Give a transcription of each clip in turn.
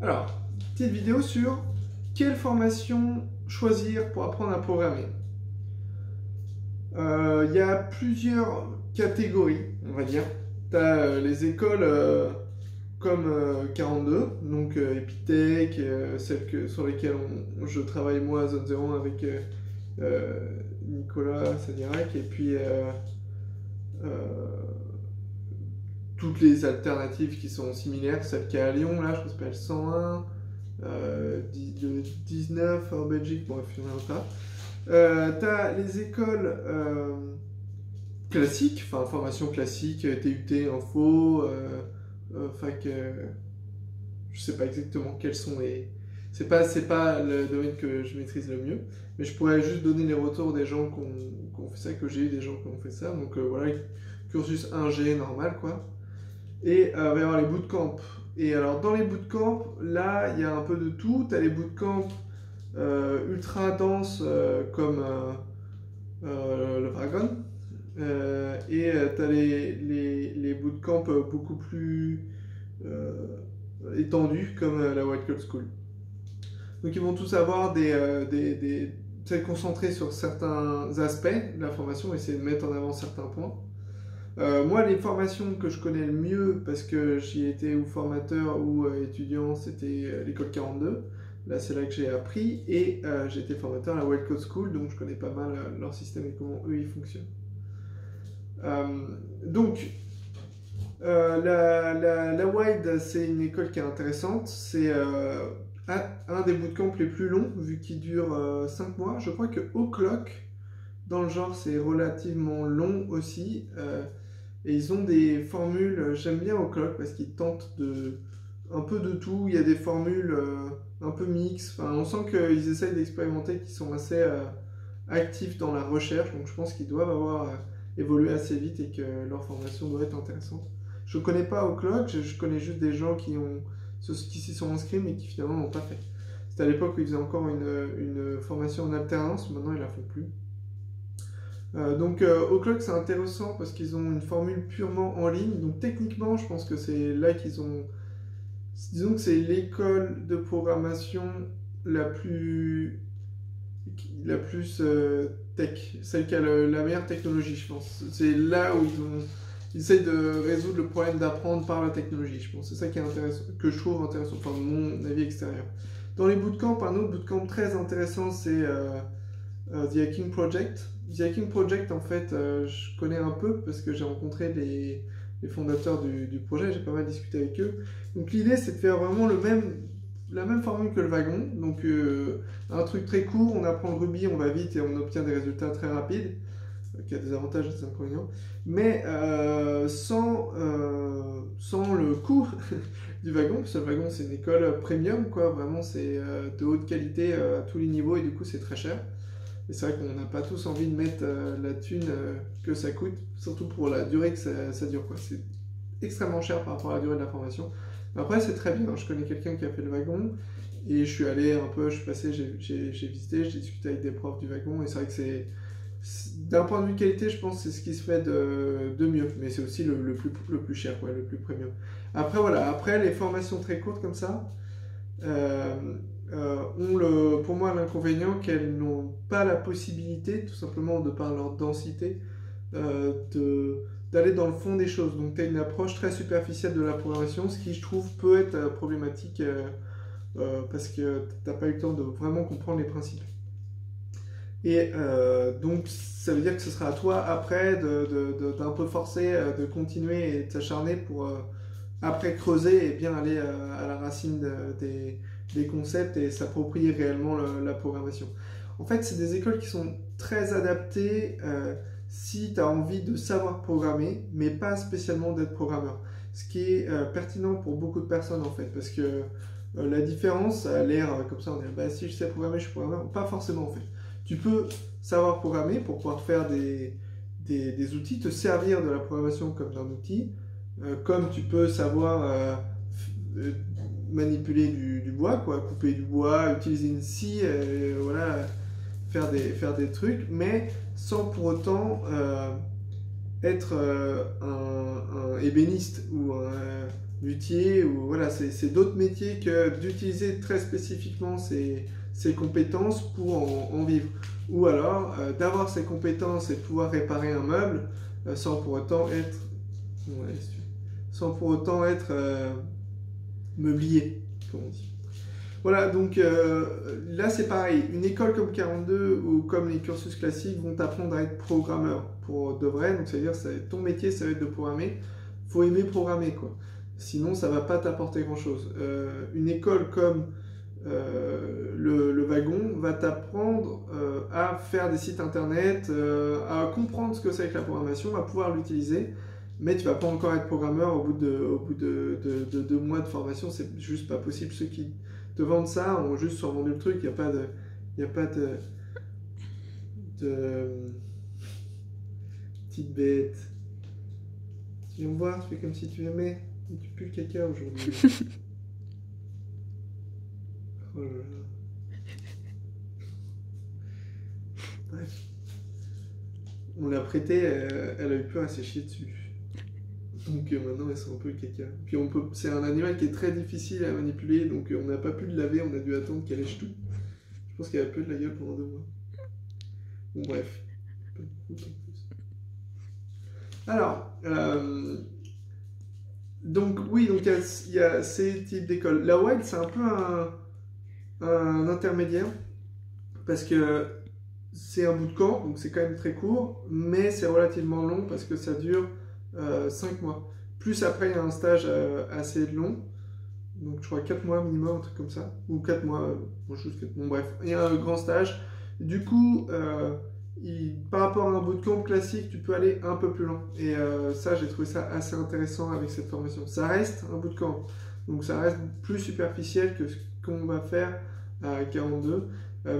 Alors, petite vidéo sur quelle formation choisir pour apprendre à programmer. Il y a plusieurs catégories, on va dire. Tu as les écoles comme 42, donc Epitech, celles sur lesquelles je travaille moi à Zone 01 avec Nicolas Sadirac, et puis toutes les alternatives qui sont similaires, celle qui est à Lyon, là, je crois que ça s'appelle 101, 19 en Belgique, bref, il y en a pas. T'as les écoles classiques, enfin formation classique, TUT, Info, fac, je sais pas exactement quels sont les... C'est pas le domaine que je maîtrise le mieux, mais je pourrais juste donner les retours des gens qui ont fait ça, que j'ai eu des gens qui ont fait ça, donc voilà, cursus 1G normal, quoi. Et il va y avoir les bootcamps. Et alors dans les bootcamps, là, il y a un peu de tout. Tu as les bootcamps ultra denses comme le Dragon. Et tu as les bootcamps beaucoup plus étendus comme la White Coat School. Donc ils vont tous avoir s'être concentrés sur certains aspects de la formation, essayer de mettre en avant certains points. Moi, les formations que je connais le mieux, parce que j'y étais ou formateur ou étudiant, c'était l'école 42. Là, c'est là que j'ai appris. Et j'ai été formateur à la White Coat School, donc je connais pas mal leur système et comment eux, ils fonctionnent. La WIDE, c'est une école qui est intéressante. C'est un des bootcamps les plus longs, vu qu'il dure 5 mois. Je crois que O'Clock, dans le genre, c'est relativement long aussi. Et ils ont des formules, j'aime bien O'Clock parce qu'ils tentent un peu de tout. Il y a des formules un peu mixtes. Enfin, on sent qu'ils essayent d'expérimenter, qu'ils sont assez actifs dans la recherche. Donc je pense qu'ils doivent avoir évolué assez vite et que leur formation doit être intéressante. Je ne connais pas O'Clock, je connais juste des gens qui s'y sont inscrits mais qui finalement n'ont pas fait. C'était à l'époque où ils faisaient encore une formation en alternance, maintenant ils ne la font plus. O'Clock c'est intéressant parce qu'ils ont une formule purement en ligne, donc techniquement je pense que c'est là qu'ils ont, disons que c'est l'école de programmation la plus tech, celle qui a la meilleure technologie, je pense. C'est là où ils essayent de résoudre le problème d'apprendre par la technologie, je pense. C'est ça qui est intéressant, que je trouve intéressant, enfin de mon avis extérieur. Dans les bootcamps, un autre bootcamp très intéressant c'est The Hacking Project. The Hacking Project, en fait, je connais un peu parce que j'ai rencontré les fondateurs du projet, j'ai pas mal discuté avec eux. Donc l'idée, c'est de faire vraiment la même formule que le wagon. Donc un truc très court, on apprend le Ruby, on va vite et on obtient des résultats très rapides, qui a des avantages et des inconvénients, mais sans le coût du wagon, parce que le wagon, c'est une école premium, quoi. Vraiment, c'est de haute qualité à tous les niveaux et du coup, c'est très cher. Et c'est vrai qu'on n'a pas tous envie de mettre la thune que ça coûte, surtout pour la durée que ça dure, quoi. C'est extrêmement cher par rapport à la durée de la formation. Mais après, c'est très bien. Je connais quelqu'un qui a fait le wagon et je suis allé un peu, je suis passé, j'ai visité, j'ai discuté avec des profs du wagon et c'est vrai que d'un point de vue qualité, je pense que c'est ce qui se fait de mieux. Mais c'est aussi le plus cher, quoi, le plus premium. Après, voilà. Après, les formations très courtes comme ça, ont pour moi l'inconvénient qu'elles n'ont pas la possibilité, tout simplement de par leur densité, d'aller dans le fond des choses. Donc tu as une approche très superficielle de la programmation, ce qui je trouve peut être problématique parce que tu n'as pas eu le temps de vraiment comprendre les principes. Et donc ça veut dire que ce sera à toi après d'un peu forcer, de continuer et de s'acharner pour après creuser et bien aller à la racine des concepts et s'approprier réellement la programmation. En fait, c'est des écoles qui sont très adaptées si tu as envie de savoir programmer, mais pas spécialement d'être programmeur. Ce qui est pertinent pour beaucoup de personnes en fait, parce que la différence, ça a l'air comme ça, on dit bah, si je sais programmer, je suis programmeur. Pas forcément en fait. Tu peux savoir programmer pour pouvoir faire des outils, te servir de la programmation comme d'un outil, comme tu peux savoir manipuler du bois, quoi, couper du bois, utiliser une scie, voilà, faire des trucs, mais sans pour autant être un ébéniste ou luthier, ou voilà, c'est d'autres métiers que d'utiliser très spécifiquement ces compétences pour en vivre. Ou alors d'avoir ces compétences et de pouvoir réparer un meuble sans pour autant être, ouais, sans pour autant être meublier, comme on dit. Voilà, donc là c'est pareil, une école comme 42 ou comme les cursus classiques vont t'apprendre à être programmeur pour de vrai, donc c'est-à-dire ton métier ça va être de programmer, faut aimer programmer quoi, sinon ça va pas t'apporter grand-chose. Une école comme le wagon va t'apprendre à faire des sites internet, à comprendre ce que c'est que la programmation, à pouvoir l'utiliser, mais tu vas pas encore être programmeur au bout de 2 mois de formation, c'est juste pas possible. Ceux qui te vendent ça ont juste survendu le truc, il n'y a pas de petite bête. Tu viens me voir, tu fais comme si tu aimais, et tu pues le caca aujourd'hui. Oh là là. Bref. On l'a prêté, elle a eu peur, elle s'est chiée dessus. Donc maintenant elle sent un peu le caca. Puis c'est un animal qui est très difficile à manipuler, donc on n'a pas pu le laver, on a dû attendre qu'elle lèche tout. Je pense qu'elle a peu de la gueule pendant 2 mois. Bon bref. Alors, donc oui, donc il y a ces types d'écoles. La Wild c'est un peu un intermédiaire, parce que c'est un bootcamp, donc c'est quand même très court, mais c'est relativement long parce que ça dure 5 mois. Plus après, il y a un stage assez long, donc je crois 4 mois minimum, un truc comme ça, ou 4 mois, bon bref, il y a un grand stage. Du coup, par rapport à un bootcamp classique, tu peux aller un peu plus loin. Et ça, j'ai trouvé ça assez intéressant avec cette formation. Ça reste un bootcamp, donc ça reste plus superficiel que ce qu'on va faire à 42.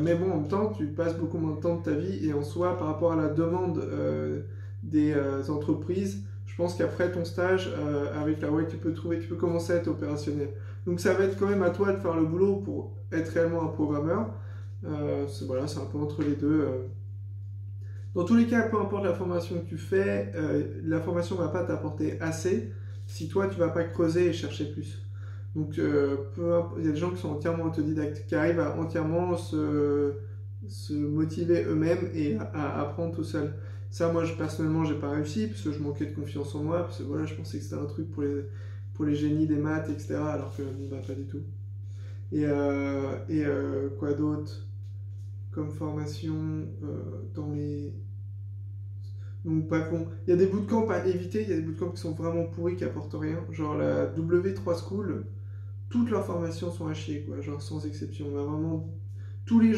Mais bon, en même temps, tu passes beaucoup moins de temps de ta vie, et en soi, par rapport à la demande des entreprises, je pense qu'après ton stage avec la WEC, tu peux commencer à être opérationnel. Donc ça va être quand même à toi de faire le boulot pour être réellement un programmeur. Voilà, c'est un peu entre les deux. Dans tous les cas, peu importe la formation que tu fais, la formation ne va pas t'apporter assez si toi tu ne vas pas creuser et chercher plus. Donc il y a des gens qui sont entièrement autodidactes, qui arrivent à entièrement se motiver eux-mêmes et à apprendre tout seul. Ça, moi, personnellement, j'ai pas réussi parce que je manquais de confiance en moi, parce que voilà, je pensais que c'était un truc pour les génies des maths, etc. Alors que pas du tout. Et quoi d'autre comme formation dans les... Donc bref, bon, il y a des bootcamps à éviter, il y a des bootcamps qui sont vraiment pourris, qui apportent rien. Genre la W3 School, toutes leurs formations sont à chier, quoi, genre sans exception. On a vraiment... Tous les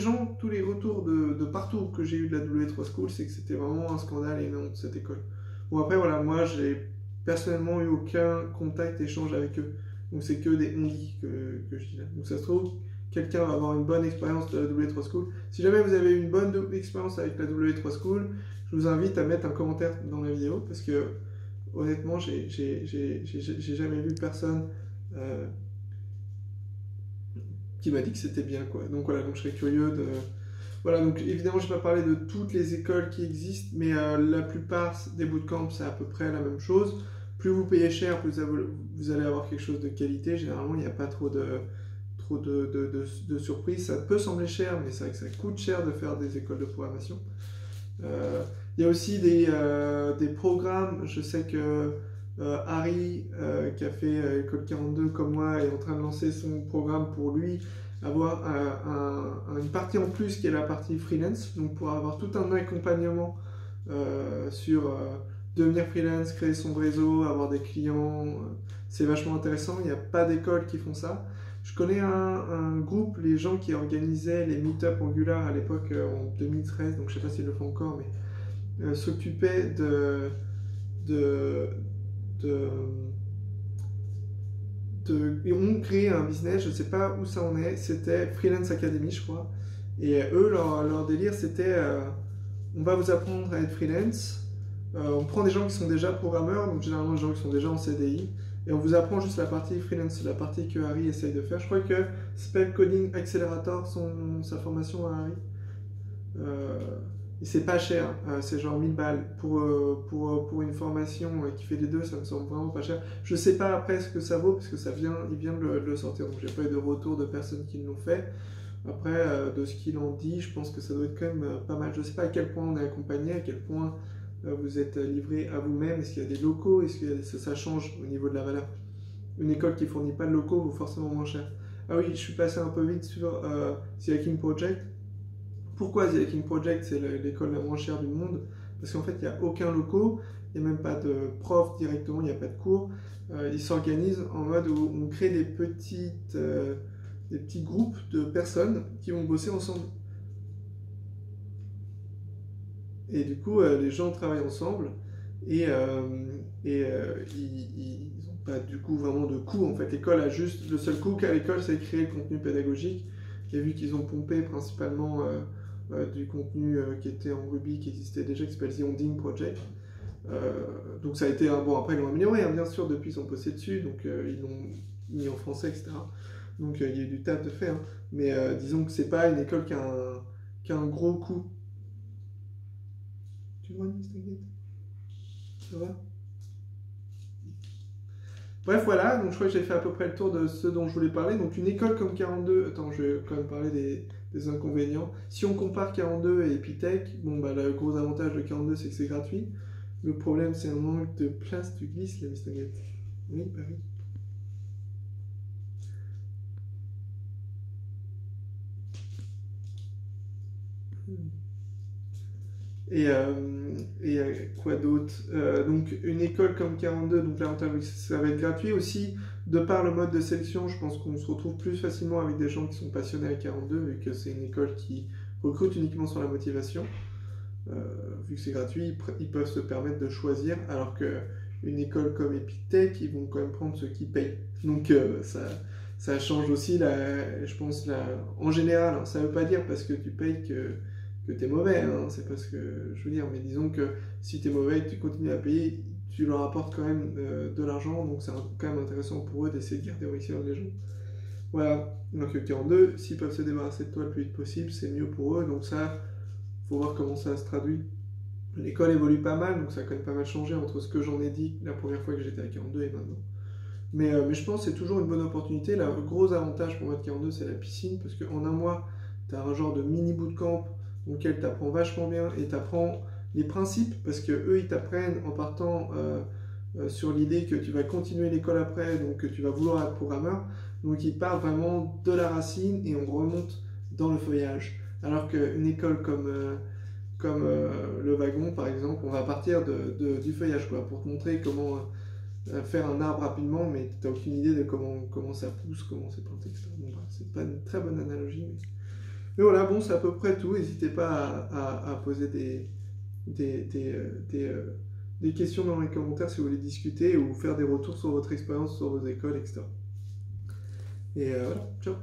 retours de partout que j'ai eu de la W3 School, c'est que c'était vraiment un scandale et une honte, cette école. Bon, après, voilà, moi, j'ai personnellement eu aucun contact, échange avec eux. Donc, c'est que des on-dit que je dis là. Donc, ça se trouve, quelqu'un va avoir une bonne expérience de la W3 School. Si jamais vous avez une bonne expérience avec la W3 School, je vous invite à mettre un commentaire dans la vidéo, parce que, honnêtement, j'ai jamais vu personne... qui m'a dit que c'était bien, quoi. Donc voilà, donc je serais curieux de... Voilà, donc évidemment, je ne vais pas parler de toutes les écoles qui existent, mais la plupart des bootcamps, c'est à peu près la même chose. Plus vous payez cher, plus vous allez avoir quelque chose de qualité. Généralement, il n'y a pas trop de surprises. Ça peut sembler cher, mais c'est vrai que ça coûte cher de faire des écoles de programmation. Il y a aussi des programmes. Je sais que Harry, qui a fait École 42 comme moi, est en train de lancer son programme pour lui avoir une partie en plus qui est la partie freelance, donc pour avoir tout un accompagnement sur devenir freelance, créer son réseau, avoir des clients. C'est vachement intéressant, il n'y a pas d'école qui font ça. Je connais un groupe, les gens qui organisaient les meet-up Angular à l'époque en 2013, donc je ne sais pas s'ils le font encore, mais s'occupaient ils ont créé un business, je ne sais pas où ça en est, c'était Freelance Academy, je crois. Et eux, leur délire, c'était on va vous apprendre à être freelance. On prend des gens qui sont déjà programmeurs, donc généralement des gens qui sont déjà en CDI, et on vous apprend juste la partie freelance, la partie que Harry essaye de faire. Je crois que Spell Coding Accelerator, sa formation à Harry. Et c'est pas cher, c'est genre 1000 balles. Pour une formation qui fait les deux, ça me semble vraiment pas cher. Je sais pas après ce que ça vaut, parce que il vient de le sortir, donc j'ai pas eu de retour de personnes qui l'ont fait. Après, de ce qu'il en dit, je pense que ça doit être quand même pas mal. Je sais pas à quel point on est accompagné, à quel point vous êtes livré à vous-même. Est-ce qu'il y a des locaux? Est-ce que ça change au niveau de la valeur? Une école qui fournit pas de locaux vaut forcément moins cher. Ah oui, je suis passé un peu vite sur The Hacking Project. Pourquoi The Hacking Project, c'est l'école la moins chère du monde? Parce qu'en fait, il n'y a aucun locaux, il n'y a même pas de prof directement, il n'y a pas de cours. Ils s'organisent en mode où on crée des petits groupes de personnes qui vont bosser ensemble. Et du coup, les gens travaillent ensemble et ils n'ont pas du coup vraiment de coût. En fait, l'école a juste le seul coût qu'a l'école, c'est de créer le contenu pédagogique. Et vu qu'ils ont pompé principalement du contenu qui était en Ruby, qui existait déjà, qui s'appelle The Ondine Project. Donc ça a été bon. Après ils l'ont amélioré, hein, bien sûr, depuis ils sont postés dessus, donc ils l'ont mis en français, etc. Donc il y a eu du taf de fait, hein. Mais disons que c'est pas une école qui a un gros coût. Tu vois, t'inquiète. Ça va? Bref, voilà, donc je crois que j'ai fait à peu près le tour de ce dont je voulais parler. Donc une école comme 42, attends, je vais quand même parler des inconvénients. Si on compare 42 et Epitech, bon bah le gros avantage de 42 c'est que c'est gratuit. Le problème c'est un manque de place, tu glisses la Mistaguette. Oui, bah oui. Quoi d'autre? Donc une école comme 42, donc l'avantage ça va être gratuit aussi. De par le mode de sélection, je pense qu'on se retrouve plus facilement avec des gens qui sont passionnés à 42, vu que c'est une école qui recrute uniquement sur la motivation. Vu que c'est gratuit, ils peuvent se permettre de choisir, alors qu'une école comme Epitech, ils vont quand même prendre ceux qui payent. Donc ça change aussi, je pense, en général, hein, ça ne veut pas dire parce que tu payes que tu es mauvais, hein, c'est pas ce que je veux dire, mais disons que si tu es mauvais et que tu continues à payer, tu leur apportes quand même de l'argent, donc c'est quand même intéressant pour eux d'essayer de garder au maximum les gens. Voilà, donc 42, s'ils peuvent se débarrasser de toi le plus vite possible, c'est mieux pour eux, donc ça, faut voir comment ça se traduit. L'école évolue pas mal, donc ça a quand même pas mal changé entre ce que j'en ai dit la première fois que j'étais à 42 et maintenant. Mais je pense que c'est toujours une bonne opportunité. Le gros avantage pour moi de 42, c'est la piscine, parce qu'en un mois, tu as un genre de mini bootcamp dans lequel tu apprends vachement bien et tu apprends les principes, parce qu'eux, ils t'apprennent en partant sur l'idée que tu vas continuer l'école après, donc que tu vas vouloir être programmeur. Donc ils partent vraiment de la racine et on remonte dans le feuillage. Alors qu'une école comme le wagon, par exemple, on va partir du feuillage, quoi, pour te montrer comment faire un arbre rapidement, mais tu n'as aucune idée de comment ça pousse, comment c'est planté, etc. Bon, bref, c'est pas une très bonne analogie. Mais voilà, bon, c'est à peu près tout. N'hésitez pas à poser des questions dans les commentaires si vous voulez discuter ou faire des retours sur votre expérience, sur vos écoles, etc. Et voilà, ciao.